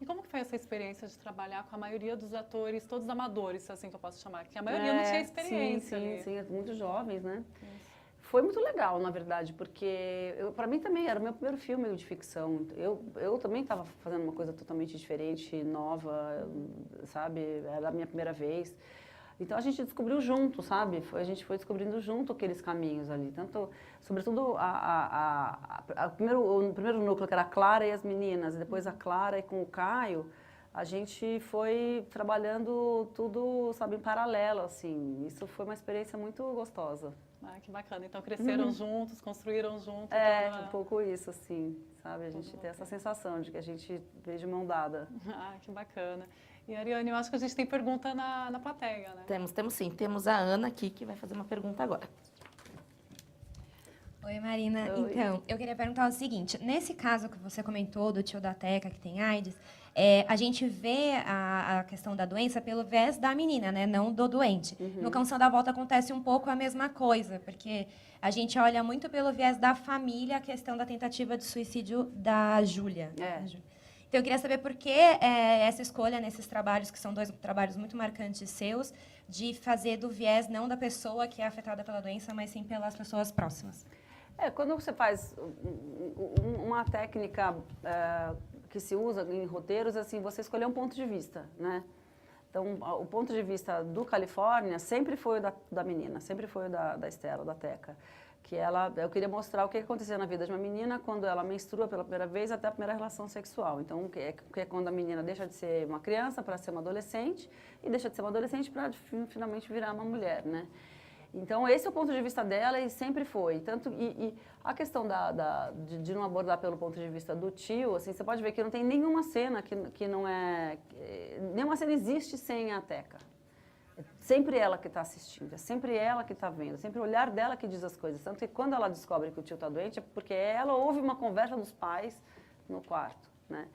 E como que foi essa experiência de trabalhar com a maioria dos atores, todos amadores, assim que eu posso chamar? Que a maioria não tinha experiência. Sim, muito jovens, né? Foi muito legal, na verdade, porque para mim também era o meu primeiro filme de ficção. Eu também estava fazendo uma coisa totalmente diferente, nova, sabe? Era a minha primeira vez. Então a gente descobriu junto, sabe? A gente foi descobrindo junto aqueles caminhos ali. Tanto, sobretudo, o primeiro núcleo, que era a Clara e as meninas, e depois a Clara e com o Caio, a gente foi trabalhando tudo, sabe, em paralelo, assim. Isso foi uma experiência muito gostosa. Ah, que bacana. Então cresceram juntos, construíram juntos. Um pouco isso, assim, sabe? A gente tem essa sensação de que a gente veio de mão dada. Ah, que bacana. E, Ariane, eu acho que a gente tem pergunta na plateia, né? Temos sim. Temos a Ana aqui, que vai fazer uma pergunta agora. Oi, Marina. Oi. Então, eu queria perguntar o seguinte. Nesse caso que você comentou do tio da Teca, que tem AIDS, a gente vê a questão da doença pelo viés da menina, né? Não do doente. No Canção da Volta acontece um pouco a mesma coisa, porque a gente olha muito pelo viés da família a questão da tentativa de suicídio da Júlia. Então, eu queria saber por que essa escolha nesses trabalhos, que são 2 trabalhos muito marcantes seus, de fazer do viés não da pessoa que é afetada pela doença, mas sim pelas pessoas próximas. Quando você faz uma técnica que se usa em roteiros, assim, você escolher um ponto de vista, né? Então, o ponto de vista do Califórnia sempre foi o da menina, sempre foi o da Estela, da Teca. Eu queria mostrar o que acontecia na vida de uma menina quando ela menstrua pela primeira vez até a primeira relação sexual. Então, que é quando a menina deixa de ser uma criança para ser uma adolescente e deixa de ser uma adolescente para finalmente virar uma mulher, né? Então, esse é o ponto de vista dela e sempre foi. E a questão de não abordar pelo ponto de vista do tio, assim, você pode ver que não tem nenhuma cena que não é... Nenhuma cena existe sem a Teca. É sempre ela que está assistindo, é sempre ela que está vendo, é sempre o olhar dela que diz as coisas. Tanto que quando ela descobre que o tio está doente, é porque ela ouve uma conversa dos pais no quarto, né?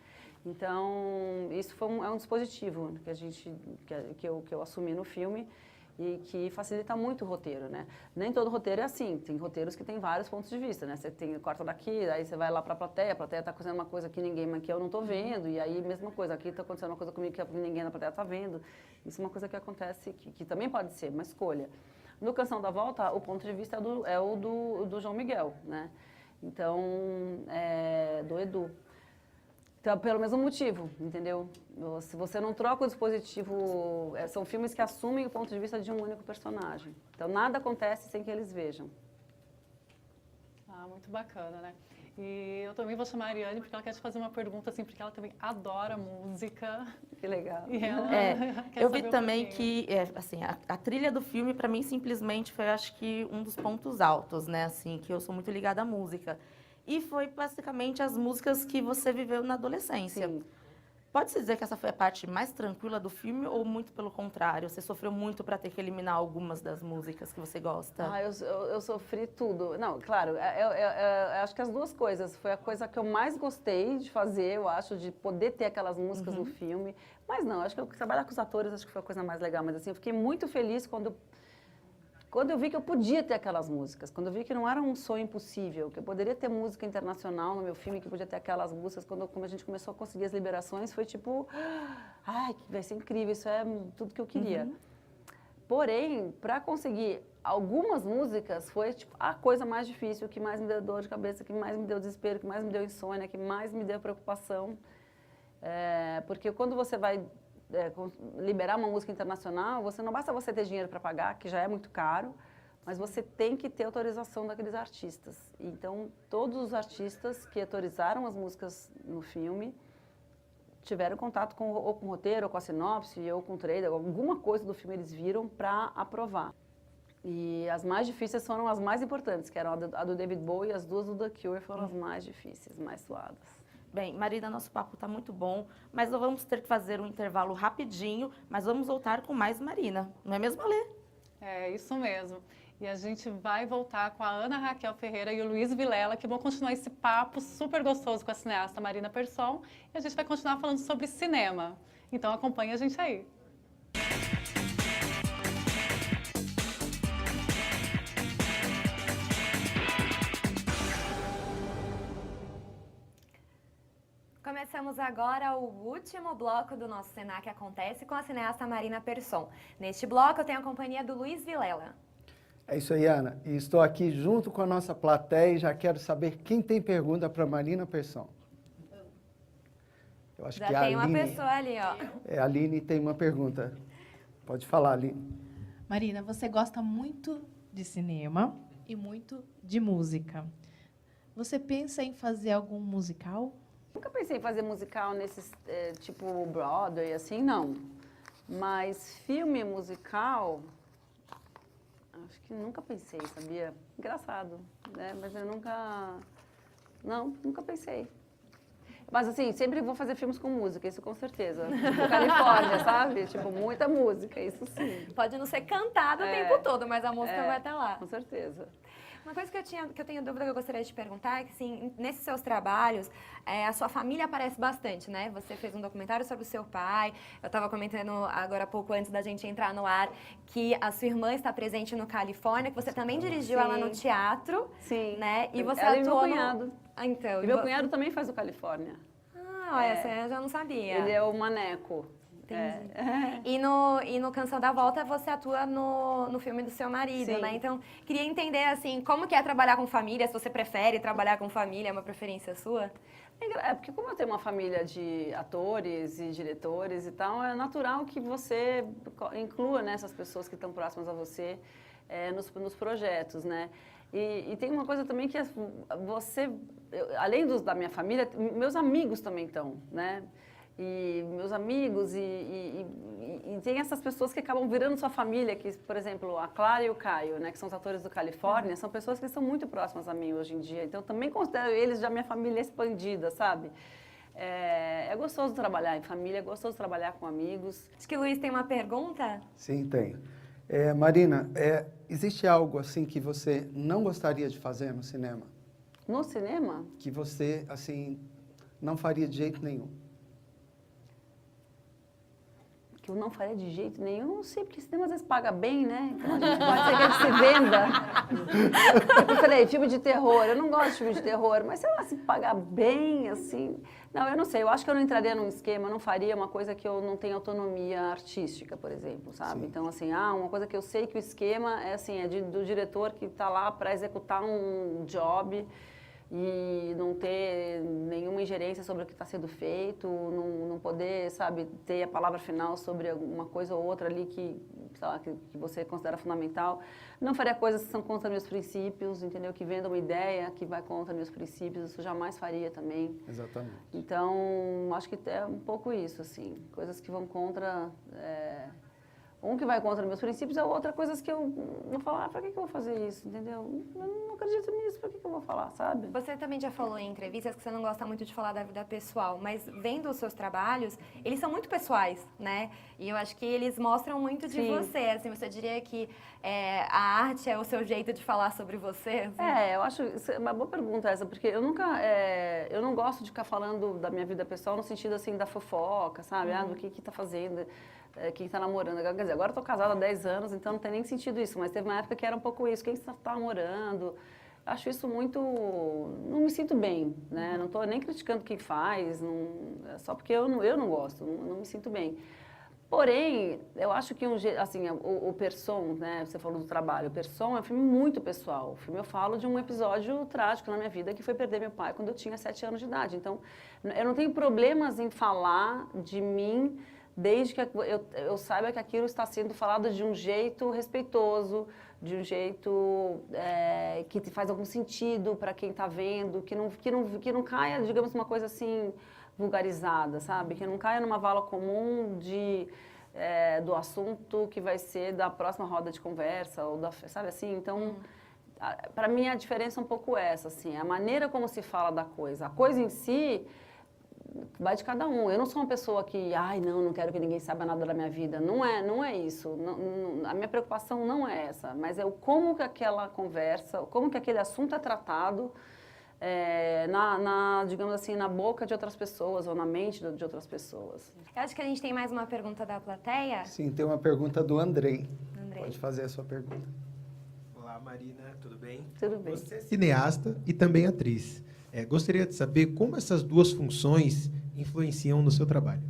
Então, isso é um dispositivo que eu assumi no filme e que facilita muito o roteiro, né? Nem todo roteiro é assim, tem roteiros que tem vários pontos de vista, né? Você corta daqui, aí você vai lá para a plateia está acontecendo uma coisa que eu não estou vendo, e aí mesma coisa, aqui está acontecendo uma coisa comigo que ninguém na plateia está vendo. Isso é uma coisa que acontece, que também pode ser uma escolha. No Canção da Volta, o ponto de vista é o do João Miguel, né? Então, do Edu. Então, pelo mesmo motivo, entendeu? Se você não troca o dispositivo... São filmes que assumem o ponto de vista de um único personagem. Então, nada acontece sem que eles vejam. Ah, muito bacana, né? E eu também vou chamar a Ariane, porque ela quer te fazer uma pergunta, assim, porque ela também adora música. Que legal. E ela quer eu vi saber também que, assim, a trilha do filme, para mim, simplesmente foi, acho que, um dos pontos altos, né? Assim, que eu sou muito ligada à música. E foi basicamente as músicas que você viveu na adolescência. Sim. Pode-se dizer que essa foi a parte mais tranquila do filme ou muito pelo contrário? Você sofreu muito para ter que eliminar algumas das músicas que você gosta? Eu sofri tudo. Não, claro, eu acho que as duas coisas. Foi a coisa que eu mais gostei de fazer, eu acho, de poder ter aquelas músicas no filme. Mas não, acho que trabalhar com os atores acho que foi a coisa mais legal. Mas assim, eu fiquei muito feliz quando eu vi que eu podia ter aquelas músicas, quando eu vi que não era um sonho impossível, que eu poderia ter música internacional no meu filme, que podia ter aquelas músicas, quando a gente começou a conseguir as liberações, foi tipo, ai, vai ser incrível, isso é tudo que eu queria. Porém, para conseguir algumas músicas, foi tipo, a coisa mais difícil, que mais me deu dor de cabeça, que mais me deu desespero, que mais me deu insônia, que mais me deu preocupação. Porque quando você vai liberar uma música internacional, não basta você ter dinheiro para pagar, que já é muito caro, mas você tem que ter autorização daqueles artistas. Então, todos os artistas que autorizaram as músicas no filme tiveram contato ou com o roteiro, ou com a sinopse, ou com o trailer, alguma coisa do filme eles viram para aprovar. E as mais difíceis foram as mais importantes, que eram a do David Bowie e as duas do The Cure foram as mais difíceis, mais suadas. Bem, Marina, nosso papo está muito bom, mas nós vamos ter que fazer um intervalo rapidinho, mas vamos voltar com mais Marina, não é mesmo, Alê? É, isso mesmo. E a gente vai voltar com a Ana Raquel Ferreira e o Luiz Vilela, que vão continuar esse papo super gostoso com a cineasta Marina Persson, e a gente vai continuar falando sobre cinema. Então acompanha a gente aí. começamos agora o último bloco do nosso Senac Acontece com a cineasta Marina Persson. Neste bloco eu tenho a companhia do Luiz Vilela. É isso aí, Ana. E estou aqui junto com a nossa plateia e já quero saber quem tem pergunta para Marina Persson. Eu acho Já que a tem Aline, uma pessoa ali, ó. a Aline tem uma pergunta. Pode falar, Aline. Marina, você gosta muito de cinema e muito de música. Você pensa em fazer algum musical? Nunca pensei em fazer musical nesses, tipo Broadway, assim, não. Mas filme musical, acho que nunca pensei, sabia? Engraçado, né? Mas eu nunca pensei. Mas assim, sempre vou fazer filmes com música, isso com certeza. Tipo Califórnia, sabe? Tipo, muita música, isso sim. Pode não ser cantado o tempo todo, mas a música vai estar lá. Com certeza. Uma coisa que eu tenho dúvida que eu gostaria de te perguntar é que, assim, nesses seus trabalhos, a sua família aparece bastante, né? Você fez um documentário sobre o seu pai. Eu estava comentando agora há pouco, antes da gente entrar no ar, que a sua irmã está presente no Califórnia, que você também dirigiu ela no teatro. Sim. Né? E você ela atuou e meu cunhado. Então, E meu cunhado também faz o Califórnia. Ah, olha, essa eu já não sabia. Ele é o Maneco. Entendi. E no Canção da Volta você atua no filme do seu marido, Sim. né? Então, queria entender, assim, como que é trabalhar com família, se você prefere trabalhar com família, é uma preferência sua? É porque como eu tenho uma família de atores e diretores e tal, é natural que você inclua, né, essas pessoas que estão próximas a você nos projetos, né? E tem uma coisa também que além da minha família, meus amigos também estão, né? E meus amigos, e tem essas pessoas que acabam virando sua família, que, por exemplo, a Clara e o Caio, né, que são os atores do Califórnia, são pessoas que são muito próximas a mim hoje em dia. Então, também considero eles já minha família expandida, sabe? É gostoso trabalhar em família, é gostoso trabalhar com amigos. Acho que o Luiz tem uma pergunta. Sim, tem. Marina, existe algo assim que você não gostaria de fazer no cinema? No cinema? Que você, assim, não faria de jeito nenhum? Que eu não faria de jeito nenhum, não sei, porque cinema às vezes paga bem, né? Então a gente pode ser que ele se venda. Eu falei, filme de terror, eu não gosto de filme de terror, mas sei lá, se pagar bem, assim... Não, eu não sei, eu acho que eu não entraria num esquema, não faria uma coisa que eu não tenho autonomia artística, por exemplo, sabe? Sim. Então, assim, uma coisa que eu sei que o esquema é assim, do diretor que está lá para executar um job e não ter nenhuma ingerência sobre o que está sendo feito, não poder, sabe, ter a palavra final sobre alguma coisa ou outra ali que, sei lá, que você considera fundamental. Não faria coisas que são contra meus princípios, entendeu? Que venda uma ideia que vai contra meus princípios, isso jamais faria também. Exatamente. Então, acho que é um pouco isso, assim, coisas que vão contra... Um que vai contra meus princípios, a outra coisas que eu vou falar, para que eu vou fazer isso, entendeu? Eu não acredito nisso, para que eu vou falar, sabe? Você também já falou em entrevistas que você não gosta muito de falar da vida pessoal, mas vendo os seus trabalhos, eles são muito pessoais, né? E eu acho que eles mostram muito de você, assim, você diria que a arte é o seu jeito de falar sobre você? Assim? Eu acho, uma boa pergunta essa, porque eu eu não gosto de ficar falando da minha vida pessoal no sentido, assim, da fofoca, sabe? Do que tá fazendo... Quem está namorando, quer dizer, agora eu estou casada há 10 anos, então não tem nem sentido isso, mas teve uma época que era um pouco isso, quem está namorando, acho isso muito, não me sinto bem, né, não estou nem criticando quem faz, só porque eu não gosto, não me sinto bem. Porém, eu acho que assim, o Persson, né, você falou do trabalho, o Persson é um filme muito pessoal, o filme eu falo de um episódio trágico na minha vida, que foi perder meu pai quando eu tinha 7 anos de idade, então eu não tenho problemas em falar de mim, desde que eu saiba que aquilo está sendo falado de um jeito respeitoso, de um jeito que faz algum sentido para quem está vendo, que não caia, digamos, uma coisa assim vulgarizada, sabe? Que não caia numa vala comum do assunto que vai ser da próxima roda de conversa, ou sabe assim? Então, para mim a diferença é um pouco essa, assim, a maneira como se fala da coisa. A coisa em si... vai de cada um. Eu não sou uma pessoa que, não quero que ninguém saiba nada da minha vida. Não é isso. A minha preocupação não é essa, mas é como que aquela conversa, como que aquele assunto é tratado digamos assim, na boca de outras pessoas ou na mente de outras pessoas. Eu acho que a gente tem mais uma pergunta da plateia. Sim, tem uma pergunta do Andrei. Pode fazer a sua pergunta. Olá, Marina, tudo bem? Tudo bem. Você é cineasta e também atriz. Gostaria de saber como essas duas funções influenciam no seu trabalho?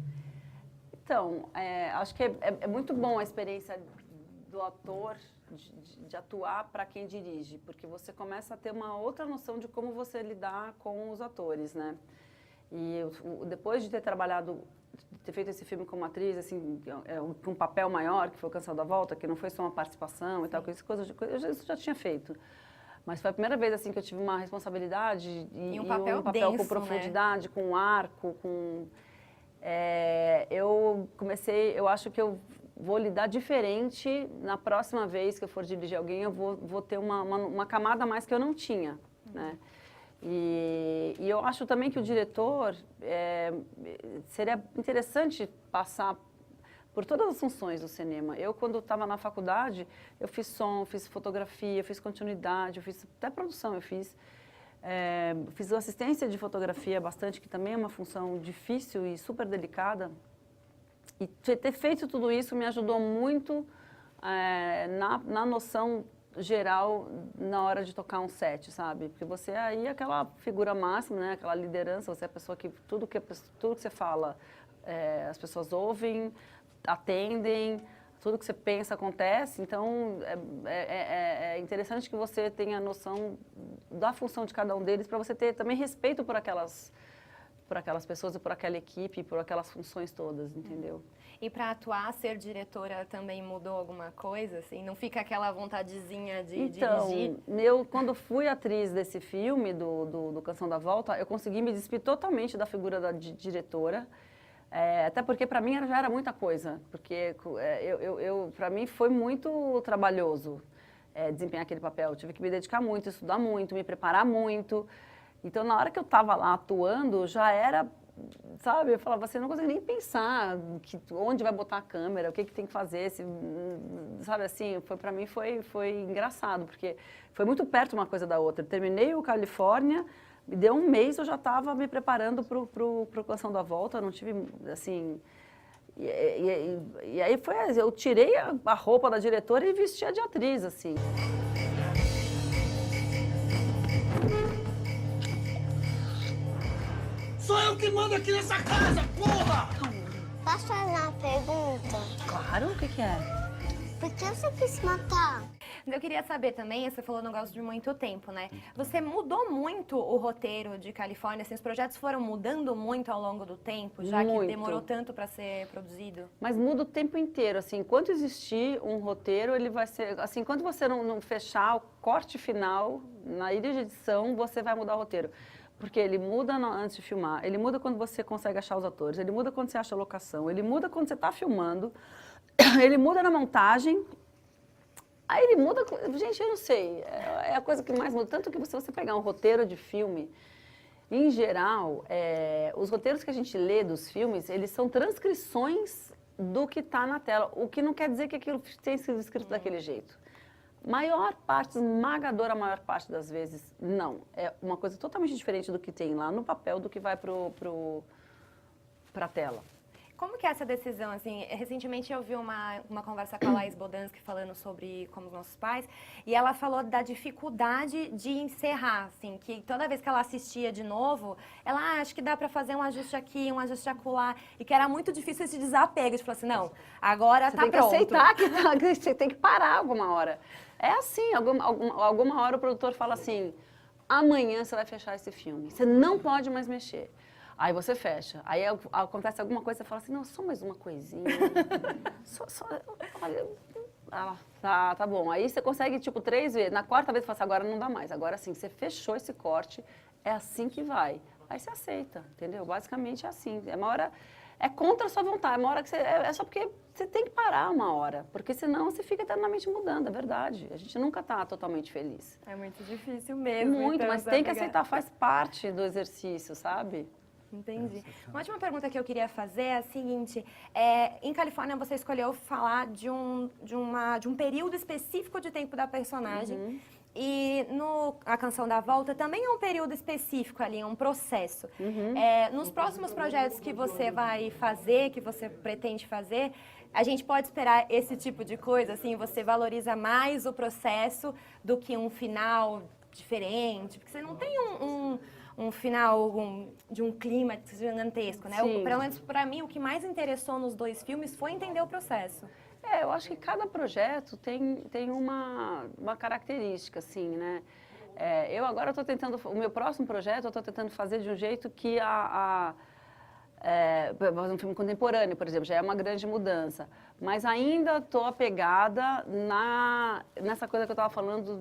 Então, acho que é muito bom a experiência do ator de atuar para quem dirige, porque você começa a ter uma outra noção de como você lidar com os atores, né? E depois de ter trabalhado, ter feito esse filme como atriz, assim, com um papel maior, que foi o Cansado da Volta, que não foi só uma participação e tal, eu já tinha feito. Mas foi a primeira vez assim que eu tive uma responsabilidade e um papel denso, com profundidade, né? com arco, com... eu acho que eu vou lidar diferente na próxima vez que eu for dirigir alguém, eu vou ter uma camada a mais que eu não tinha, né? E eu acho também que o diretor, seria interessante passar por todas as funções do cinema. Eu, quando estava na faculdade, eu fiz som, fiz fotografia, fiz continuidade, eu fiz até produção, eu fiz assistência de fotografia bastante, que também é uma função difícil e super delicada. E ter feito tudo isso me ajudou muito na noção geral na hora de tocar um set, sabe? Porque você aí é aquela figura máxima, né? Aquela liderança, você é a pessoa que tudo que você fala, as pessoas ouvem, atendem, tudo que você pensa acontece. Então, é interessante que você tenha noção da função de cada um deles para você ter também respeito por aquelas pessoas e por aquela equipe, por aquelas funções todas, entendeu? E para atuar, ser diretora também mudou alguma coisa, assim? Não fica aquela vontadezinha de dirigir? Eu, quando fui atriz desse filme, do Canção da Volta, eu consegui me despir totalmente da figura da diretora, até porque para mim já era muita coisa, porque para mim foi muito trabalhoso desempenhar aquele papel. Eu tive que me dedicar muito, estudar muito, me preparar muito. Então, na hora que eu estava lá atuando, já era, sabe, eu falava assim, eu não consigo nem pensar onde vai botar a câmera, o que tem que fazer, sabe, assim, para mim foi engraçado, porque foi muito perto uma coisa da outra. Eu terminei o Califórnia, me deu um mês, eu já estava me preparando para o Canção da Volta, eu não tive, assim... E aí eu tirei a roupa da diretora e vestia de atriz, assim. Sou eu que mando aqui nessa casa, porra! Posso fazer uma pergunta? Claro, o que é? Por que você quis se matar? Eu queria saber também, você falou um negócio de muito tempo, né? Você mudou muito o roteiro de Califórnia, assim, os projetos foram mudando muito ao longo do tempo, já que demorou tanto para ser produzido? Mas muda o tempo inteiro, assim, enquanto existir um roteiro, ele vai ser, assim, enquanto você não fechar o corte final, na ilha de edição, você vai mudar o roteiro. Porque ele muda antes de filmar, ele muda quando você consegue achar os atores, ele muda quando você acha a locação, ele muda quando você está filmando, ele muda na montagem, aí ele muda... Gente, eu não sei, é a coisa que mais muda. Tanto que se você pegar um roteiro de filme, em geral, os roteiros que a gente lê dos filmes, eles são transcrições do que está na tela, o que não quer dizer que aquilo tenha sido escrito daquele jeito. Maior parte, esmagadora maior parte das vezes, não. É uma coisa totalmente diferente do que tem lá no papel, do que vai para a tela. Como que é essa decisão, assim, recentemente eu vi uma conversa com a Laís Bodansky falando sobre Como os Nossos Pais, e ela falou da dificuldade de encerrar, assim, que toda vez que ela assistia de novo, ela, acho que dá pra fazer um ajuste aqui, um ajuste acolá, e que era muito difícil esse desapego, de falar assim, não, agora você tá tem pronto. Você tem que aceitar que você tem que parar alguma hora. É assim, alguma hora o produtor fala assim, amanhã você vai fechar esse filme, você não pode mais mexer. Aí você fecha. Aí acontece alguma coisa, você fala assim, não, só mais uma coisinha. Olha, tá bom. Aí você consegue, tipo, 3 vezes. Na 4ª vez você fala assim, agora não dá mais. Agora sim, você fechou esse corte, é assim que vai. Aí você aceita, entendeu? Basicamente é assim. É uma hora... É contra a sua vontade. É uma hora que você... É só porque você tem que parar uma hora. Porque senão você fica eternamente mudando, é verdade. A gente nunca tá totalmente feliz. É muito difícil mesmo. Muito, então, mas tem que aceitar. Faz parte do exercício, sabe? Entendi. Uma última pergunta que eu queria fazer é a seguinte, em Califórnia você escolheu falar de um período específico de tempo da personagem, e A Canção da Volta também é um período específico ali, é um processo. Nos próximos projetos que você vai fazer, que você pretende fazer, a gente pode esperar esse tipo de coisa, assim, você valoriza mais o processo do que um final diferente, porque você não tem um um final de um clímax gigantesco, né? Sim. Pelo menos para mim, o que mais interessou nos 2 filmes foi entender o processo. Eu acho que cada projeto tem uma característica, assim, né? Eu agora estou tentando, o meu próximo projeto eu estou tentando fazer de um jeito que um filme contemporâneo, por exemplo, já é uma grande mudança. Mas ainda estou apegada nessa coisa que eu estava falando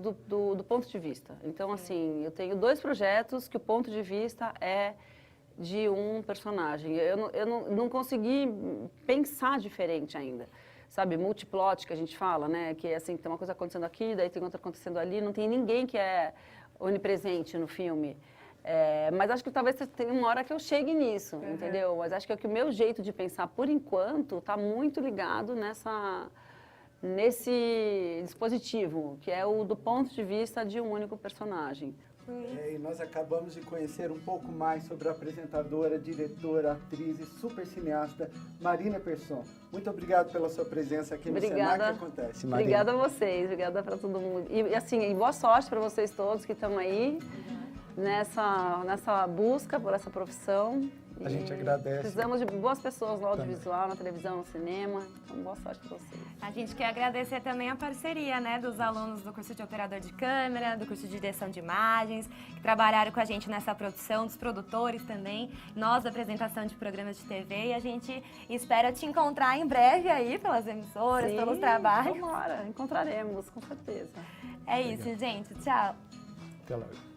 do ponto de vista. Então, assim, eu tenho 2 projetos que o ponto de vista é de um personagem. Eu não consegui pensar diferente ainda. Sabe, multiplot que a gente fala, né? Que é assim, tem uma coisa acontecendo aqui, daí tem outra acontecendo ali. Não tem ninguém que é onipresente no filme. Mas acho que talvez tenha uma hora que eu chegue nisso, entendeu? Mas acho que o meu jeito de pensar, por enquanto, está muito ligado nesse dispositivo, que é o do ponto de vista de um único personagem. E nós acabamos de conhecer um pouco mais sobre a apresentadora, diretora, atriz e super cineasta Marina Persson. Muito obrigado pela sua presença aqui no Senac Acontece, Marina. Obrigada a vocês, obrigada para todo mundo. E assim, boa sorte para vocês todos que estão aí nessa busca por essa profissão. A gente agradece. Precisamos de boas pessoas no audiovisual, na televisão, no cinema. Então, boa sorte para vocês. A gente quer agradecer também a parceria, né, dos alunos do curso de operador de câmera, do curso de direção de imagens, que trabalharam com a gente nessa produção, dos produtores também, nós da apresentação de programas de TV, e a gente espera te encontrar em breve aí pelas emissoras, pelos trabalhos. Tomara, encontraremos, com certeza. É isso, gente. Tchau. Até logo.